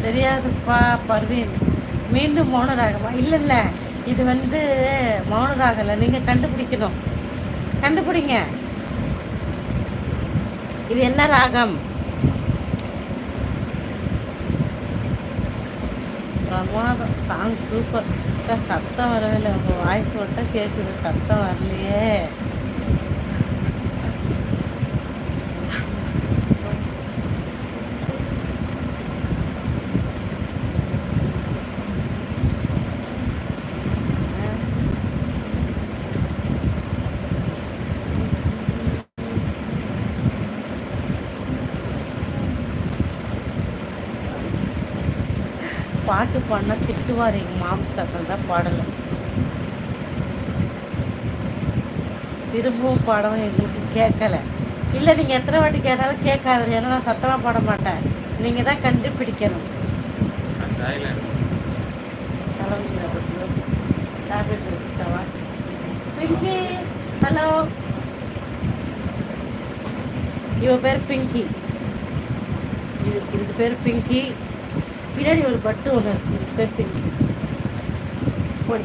தெரியாதுப்பா பர்வீன். மீண்டும் மௌன ராகமா? இல்லை இல்லை, இது வந்து மௌன ராகம் இல்லை, நீங்கள் கண்டுபிடிக்கணும். கண்டுபிடிங்க, இது என்ன ராகம்? பிரமாதம், சாங் சூப்பர். சத்தம் வரவே இல்லை, உங்கள் வாய்ஸ் மட்டும் கேட்குது, சத்தம் வரலையே. பாட்டு பாடினா திட்டுவார் எங்கள் மாமிசத்தில் தான் பாடலை. திரும்பவும் பாடவும் எங்களுக்கு கேட்கலை. இல்லை, நீங்கள் எத்தனை வாட்டி கேட்டாலும் கேட்காது, ஏன்னா நான் சத்தமாக பாட மாட்டேன். நீங்கள் தான் கண்டுபிடிக்கணும். பிங்கி, ஹலோ. இவ பேர் பிங்கி, இது பேர் பிங்கி. பின்னாடி ஒரு பட்டு ஒன்று இருக்கு, இது பேர் பிங்கி. போடி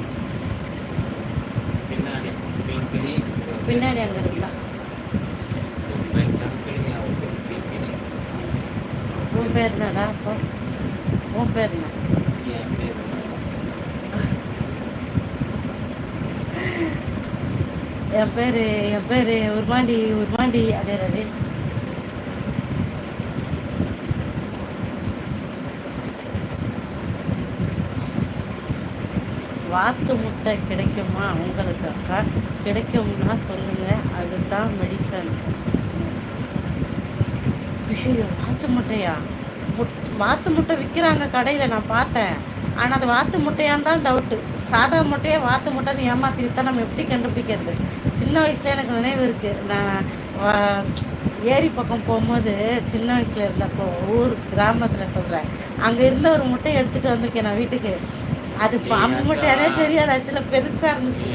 பின்னாடி அங்கே இருக்கலாம். உன் பேர் என்னடா? அப்போ உன் பேர் என்ன? என் பேர் உருமாண்டி அடையாளே. வாத்து முட்டை கிடைக்குமா உங்களுக்கு அக்கா? கிடைக்கும்னா சொல்லுங்க, அதுதான் மெடிசன். வாத்து முட்டையா? வாத்து முட்டை விற்கிறாங்க கடையில், நான் பார்த்தேன். ஆனால் அது வாத்து முட்டையான்னு தான் டவுட்டு. சாதா முட்டையே வாத்து முட்டைன்னு ஏமாற்றி விற்றா நம்ம எப்படி கண்டுபிடிக்கிறது? சின்ன வயசில் எனக்கு நினைவு இருக்குது. நான் ஏரி பக்கம் போகும்போது சின்ன வயசில் இருந்தப்போ, ஊர் கிராமத்தில் சொல்கிறேன், அங்கே இருந்த ஒரு முட்டையை எடுத்துகிட்டு வந்திருக்கேன் நான் வீட்டுக்கு. அது பாம்பு முட்டையானே தெரியாது, ஆக்சுவலாக பெருசாக இருந்துச்சு.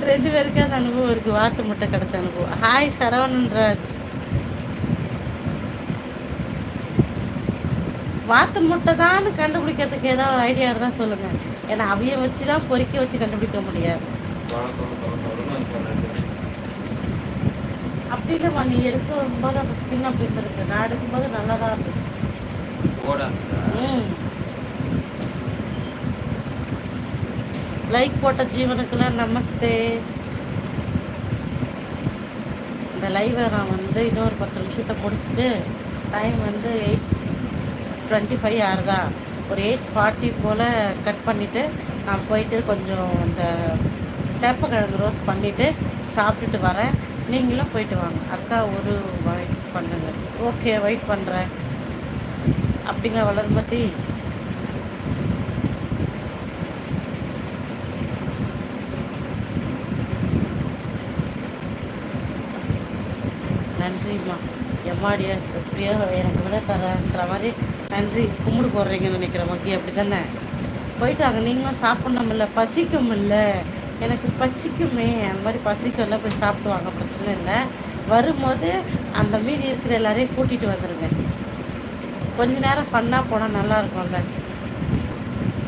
ரெண்டு பேருக்கு அந்த அனுபவம் இருக்குது, வாத்து முட்டை கிடைச்ச அனுபவம். ஹாய் சரவணன்ராஜ். வாத்து முட்டை தான் கண்டுபிடிக்கிறதுக்கு ஏதாவது ஒரு ஐடியா தான் சொல்லுங்க. ஏன்னா அவைய வச்சு தான் பொறிக்க வச்சு கண்டுபிடிக்க முடியாது. அப்படி இல்லைம்மா, நீ எடுக்கும்போது அந்த ஸ்கின் அப்படி இருக்கு, நான் எடுக்கும்போது நல்லா தான் இருந்துச்சு. லைக் போட்ட ஜீவனுக்கெல்லாம் நமஸ்தே. இந்த லைவை நான் வந்து இன்னொரு 10 நிமிஷத்தை முடிச்சுட்டு, டைம் வந்து 8:25 ஆறுதா, ஒரு 8:40 போல் கட் பண்ணிவிட்டு நான் போயிட்டு கொஞ்சம் இந்த சேப்பக்கிழங்கு ரோஸ்ட் பண்ணிவிட்டு சாப்பிட்டுட்டு வரேன். நீங்களும் போயிட்டு வாங்க. அக்கா ஒரு வெயிட் பண்ணுங்க. ஓகே, வெயிட் பண்ணுறேன். அப்படிங்க வளர்மதி. நன்றிம்மா. எம்மாடியா எப்படியோ எனக்கு விட தரன்ற மாதிரி நன்றி. கும்பிடு போடுறீங்கன்னு நினைக்கிற மக்கி, அப்படி தானே? போயிட்டு அங்கே நீங்களும் சாப்பிட்ணுமில்ல, பசிக்கும் இல்லை, எனக்கு பச்சிக்குமே, அந்த மாதிரி பசிக்கும்ல, போய் சாப்பிடுவாங்க, பிரச்சனை இல்லை. வரும்போது அந்த மீதி இருக்கிற எல்லாரையும் கூட்டிகிட்டு வந்துடுங்க. கொஞ்ச நேரம் ஃபன்னாக போனால் நல்லா இருக்கும்ல.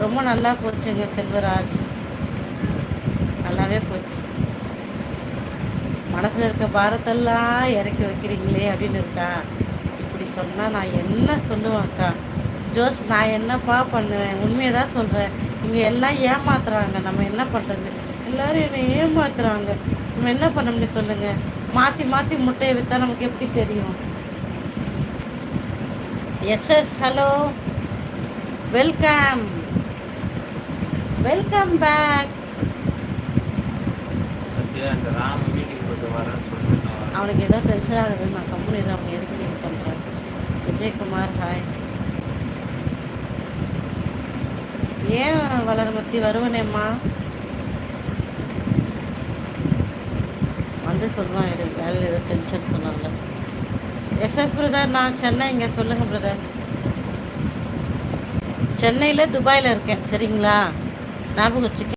ரொம்ப நல்லா போச்சுங்க செல்வராஜ், நல்லாவே போச்சு. மனசில் இருக்க பாரத்தெல்லாம் இறக்கி வைக்கிறீங்களே அப்படின்னு இருக்கா. இப்படி சொன்னால் நான் என்ன சொல்லுவேன்க்கா? ஜோஸ், நான் என்னப்பா பண்ணுவேன்? உண்மையை தான் சொல்கிறேன். இங்கே எல்லாம் ஏமாத்துறாங்க, நம்ம என்ன பண்ணுறது? எல்லோரும் என்னை ஏமாத்துறாங்க, நம்ம என்ன பண்ண முடியும் சொல்லுங்கள்? மாற்றி மாற்றி முட்டையை விற்றா நமக்கு எப்படி தெரியும்? எஸ்எஸ் ஹலோ, வெல்கம் பேக். அவனுக்கு ஏதோ டென்ஷன் ஆகுது, நான் கம்பெனி அவன் எதுக்கு நீங்கள் பண்ணுறேன். விஜயகுமார் ஹாய். ஏன் வளர்மத்தி? வருவனேம்மா, வந்து சொல்லுவான். வேலையில் ஏதோ டென்ஷன் சொன்னாங்க. எஸ்எஸ் பிரதர், நான் சென்னைங்க. சொல்லுங்கள் பிரதர். சென்னையில் துபாயில் இருக்கேன், சரிங்களா? ஞாபகம் வச்சுக்க.